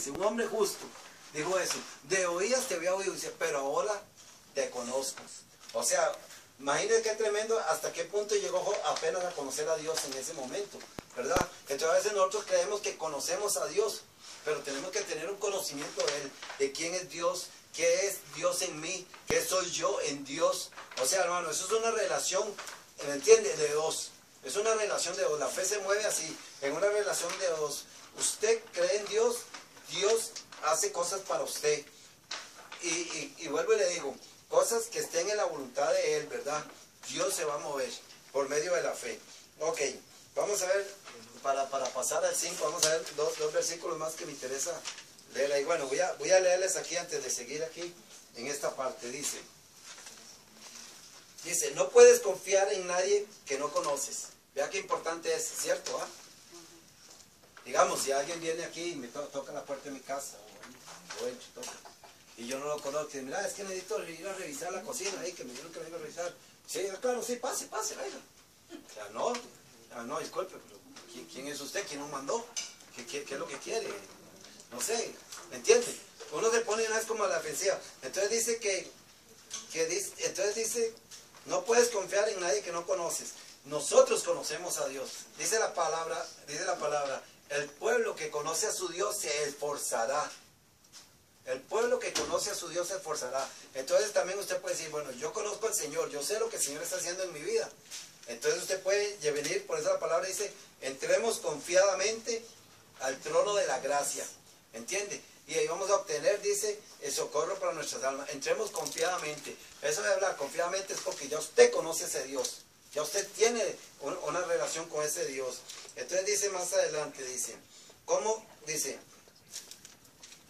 dice, un hombre justo, dijo eso, de oídas te había oído, dice, pero ahora te conozco. O sea, imagínense qué tremendo, hasta qué punto llegó Job apenas a conocer a Dios en ese momento, ¿verdad? Entonces a veces nosotros creemos que conocemos a Dios, pero tenemos que tener un conocimiento de Él, de quién es Dios, qué es Dios en mí, qué soy yo en Dios. O sea, hermano, eso es una relación, ¿me entiende? De dos. Es una relación de dos. La fe se mueve así, en una relación de dos. Usted cree en Dios, Dios hace cosas para usted. Y vuelvo y le digo, cosas que estén en la voluntad de Él, ¿verdad? Dios se va a mover por medio de la fe. Ok, vamos a ver, para pasar al 5, vamos a ver dos versículos más que me interesa leer ahí. Bueno, voy a leerles aquí antes de seguir aquí en esta parte. Dice, no puedes confiar en nadie que no conoces. Vea qué importante es, ¿cierto? ¿Ah? Digamos, si alguien viene aquí y me toca la puerta de mi casa, o entro, toca, y yo no lo conozco, y mira, es que necesito ir a revisar la cocina ahí, que me dijeron que venga a revisar. Sí, claro, sí, pase, venga. O sea, no, disculpe, pero ¿quién es usted? ¿Quién nos mandó? ¿Qué es lo que quiere? No sé, ¿me entiende? Uno se pone una vez como a la defensiva. Entonces dice, no puedes confiar en nadie que no conoces. Nosotros conocemos a Dios. Dice la palabra, el pueblo que conoce a su Dios se esforzará. El pueblo que conoce a su Dios se esforzará. Entonces también usted puede decir, bueno, yo conozco al Señor, yo sé lo que el Señor está haciendo en mi vida. Entonces usted puede venir, por eso la palabra dice, entremos confiadamente al trono de la gracia. ¿Entiende? Y ahí vamos a obtener, dice, el socorro para nuestras almas. Entremos confiadamente. Eso de hablar confiadamente es porque ya usted conoce a ese Dios. Ya usted tiene una relación con ese Dios. Entonces dice más adelante, ¿cómo? Dice,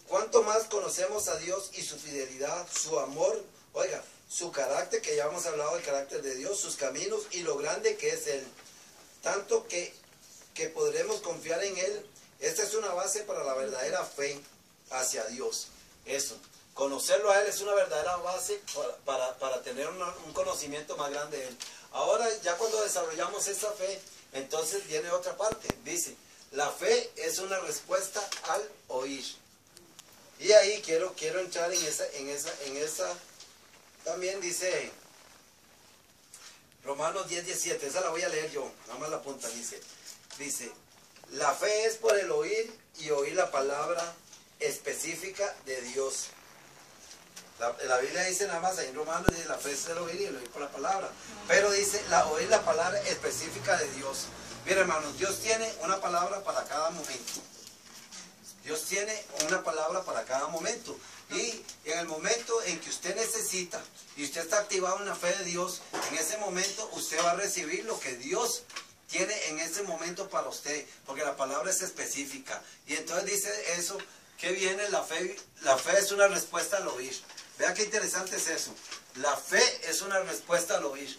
¿cuánto más conocemos a Dios y su fidelidad, su amor, oiga, su carácter, que ya hemos hablado del carácter de Dios, sus caminos y lo grande que es Él? Tanto que podremos confiar en Él. Esta es una base para la verdadera fe hacia Dios. Eso, conocerlo a Él es una verdadera base para tener un conocimiento más grande de Él. Ahora, ya cuando desarrollamos esa fe, entonces viene otra parte. Dice, la fe es una respuesta al oír. Y ahí quiero entrar en esa. También dice Romanos 10:17. Esa la voy a leer yo, nada más la punta. Dice, la fe es por el oír y oír la palabra específica de Dios. La Biblia dice nada más, ahí en Romanos dice, la fe es el oír y el oír por la palabra. Pero dice, oír la palabra específica de Dios. Mira, hermanos, Dios tiene una palabra para cada momento. Dios tiene una palabra para cada momento. Y en el momento en que usted necesita y usted está activado en la fe de Dios, en ese momento usted va a recibir lo que Dios tiene en ese momento para usted, porque la palabra es específica. Y entonces dice eso, que viene la fe es una respuesta al oír. Vea qué interesante es eso. La fe es una respuesta al oír.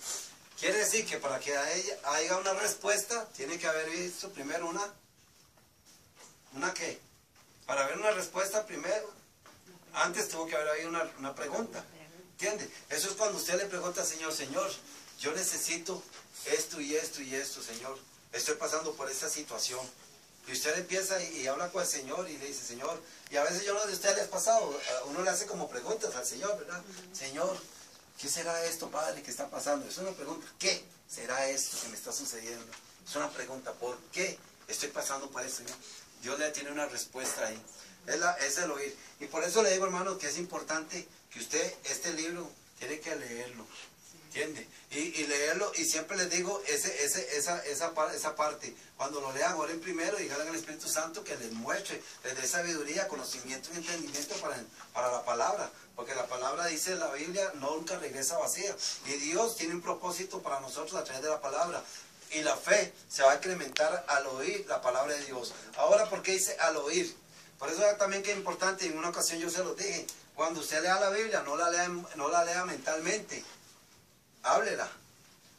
Quiere decir que para que haya una respuesta, tiene que haber visto primero ¿una qué? Para haber una respuesta primero, antes tuvo que haber habido una pregunta. ¿Entiende? Eso es cuando usted le pregunta al Señor, Señor, yo necesito esto y esto y esto, Señor. Estoy pasando por esta situación. Y usted empieza y habla con el Señor y le dice, Señor, y a veces yo no sé si a usted le ha pasado, uno le hace como preguntas al Señor, ¿verdad? Señor, ¿qué será esto, Padre, que está pasando? Es una pregunta, ¿qué será esto que me está sucediendo? Es una pregunta, ¿por qué estoy pasando por esto, Señor? Dios le tiene una respuesta ahí. Es el oír. Y por eso le digo, hermano, que es importante que usted, este libro, tiene que leerlo. ¿Entiende? Y leerlo, y siempre les digo esa parte. Cuando lo lean, oren primero y díganle al Espíritu Santo que les muestre, les dé sabiduría, conocimiento y entendimiento para la palabra. Porque la palabra, dice la Biblia, nunca regresa vacía. Y Dios tiene un propósito para nosotros a través de la palabra. Y la fe se va a incrementar al oír la palabra de Dios. Ahora, ¿por qué dice al oír? Por eso también que es importante, en una ocasión yo se los dije, cuando usted lea la Biblia, no la lea mentalmente, háblela.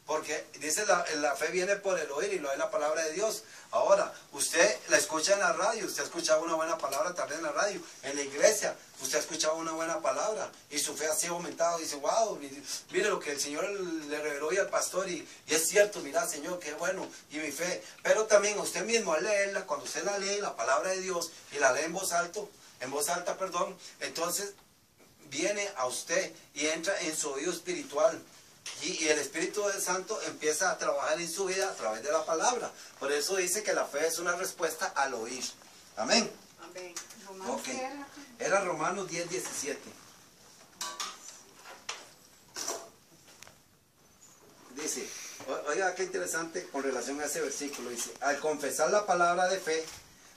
Porque dice la fe viene por el oír y lo es la palabra de Dios. Ahora, usted la escucha en la radio, usted ha escuchado una buena palabra tal vez en la radio, en la iglesia, usted ha escuchado una buena palabra y su fe ha sido aumentada. Dice, wow, mire lo que el Señor le reveló hoy al pastor y es cierto, mira Señor, qué bueno, y mi fe. Pero también usted mismo al leerla, cuando usted la lee, la palabra de Dios, y la lee en voz alta, entonces viene a usted y entra en su oído espiritual. Y el Espíritu Santo empieza a trabajar en su vida a través de la palabra. Por eso dice que la fe es una respuesta al oír. Amén. Amén. Okay. Era Romanos 10, 17. Dice, oiga qué interesante con relación a ese versículo. Dice, al confesar la palabra de fe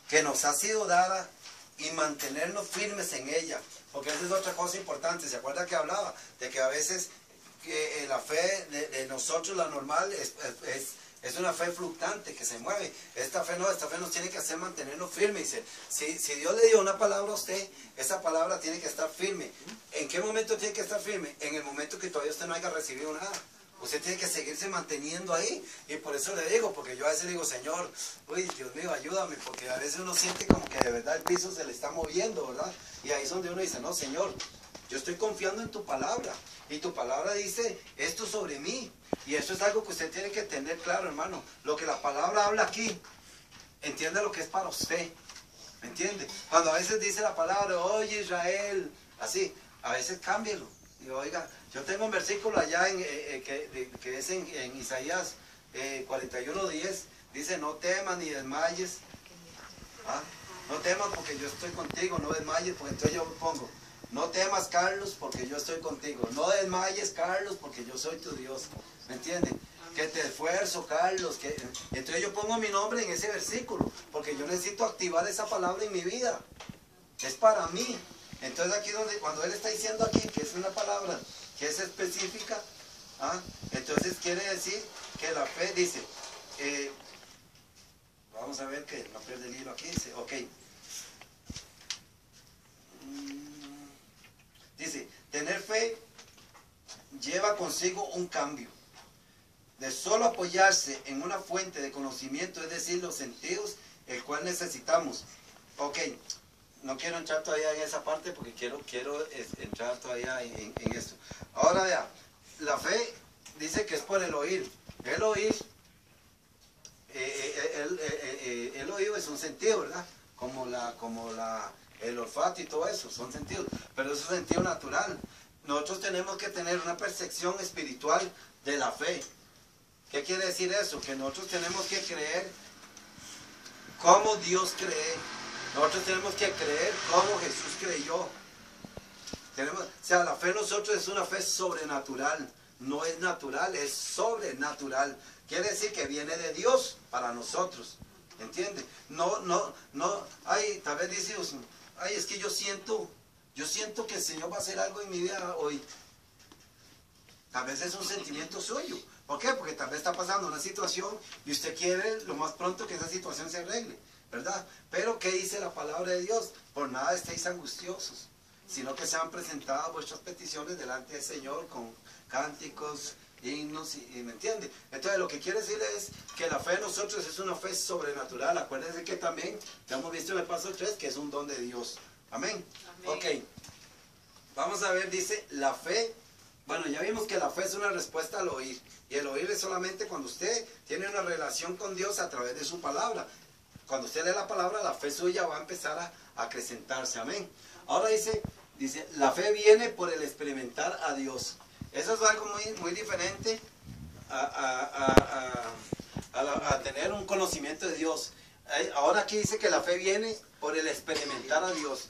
que nos ha sido dada y mantenernos firmes en ella. Porque esa es otra cosa importante. ¿Se acuerda que hablaba? De que a veces que la fe de nosotros, la normal, es una fe fluctuante que se mueve. Esta fe nos tiene que hacer mantenernos firmes. Dice, si Dios le dio una palabra a usted, esa palabra tiene que estar firme. ¿En qué momento tiene que estar firme? En el momento que todavía usted no haya recibido nada. Usted tiene que seguirse manteniendo ahí. Y por eso le digo, porque yo a veces le digo, Señor, uy, Dios mío, ayúdame, porque a veces uno siente como que de verdad el piso se le está moviendo, ¿verdad? Y ahí es donde uno dice, no, Señor, yo estoy confiando en tu palabra. Y tu palabra dice esto sobre mí. Y eso es algo que usted tiene que tener claro, hermano. Lo que la palabra habla aquí, entienda lo que es para usted. ¿Me entiende? Cuando a veces dice la palabra, oye Israel, así, a veces cámbielo. Y oiga, yo tengo un versículo allá que es en Isaías 41:10. Dice, no temas ni desmayes. ¿Ah? No temas porque yo estoy contigo, no desmayes, porque entonces yo pongo, no temas, Carlos, porque yo estoy contigo. No desmayes, Carlos, porque yo soy tu Dios. ¿Me entienden? Que te esfuerzo, Carlos. Entonces yo pongo mi nombre en ese versículo, porque yo necesito activar esa palabra en mi vida. Es para mí. Entonces aquí cuando él está diciendo aquí que es una palabra que es específica, entonces quiere decir que la fe dice, vamos a ver que no pierde el hilo aquí, dice, ok. Dice, tener fe lleva consigo un cambio. De solo apoyarse en una fuente de conocimiento, es decir, los sentidos, el cual necesitamos. Ok, no quiero entrar todavía en esa parte porque quiero entrar todavía en esto. Ahora vea, la fe dice que es por el oír. El oír, el oído es un sentido, ¿verdad? Como el olfato y todo eso, son sentidos, pero eso es un sentido natural. Nosotros tenemos que tener una percepción espiritual de la fe. ¿Qué quiere decir eso? Que nosotros tenemos que creer como Dios cree. Nosotros tenemos que creer como Jesús creyó. O sea, la fe en nosotros es una fe sobrenatural. No es natural, es sobrenatural. Quiere decir que viene de Dios para nosotros. ¿Entiende? No, ay, tal vez dice, ay, es que yo siento que el Señor va a hacer algo en mi vida hoy. Tal vez es un sentimiento suyo. ¿Por qué? Porque tal vez está pasando una situación y usted quiere lo más pronto que esa situación se arregle, ¿verdad? Pero ¿qué dice la palabra de Dios? Por nada estéis angustiosos, sino que sean presentadas vuestras peticiones delante del Señor con cánticos, himnos, y ¿me entiende? Entonces lo que quiere decir es que la fe de nosotros es una fe sobrenatural. Acuérdense que también, ya hemos visto en el paso 3, que es un don de Dios. Amén. Ok, vamos a ver, dice, la fe, bueno, ya vimos que la fe es una respuesta al oír, y el oír es solamente cuando usted tiene una relación con Dios a través de su palabra. Cuando usted lee la palabra, la fe suya va a empezar a acrecentarse. Amén. Ahora dice, la fe viene por el experimentar a Dios. Eso es algo muy diferente a tener un conocimiento de Dios. Ahora aquí dice que la fe viene por el experimentar a Dios.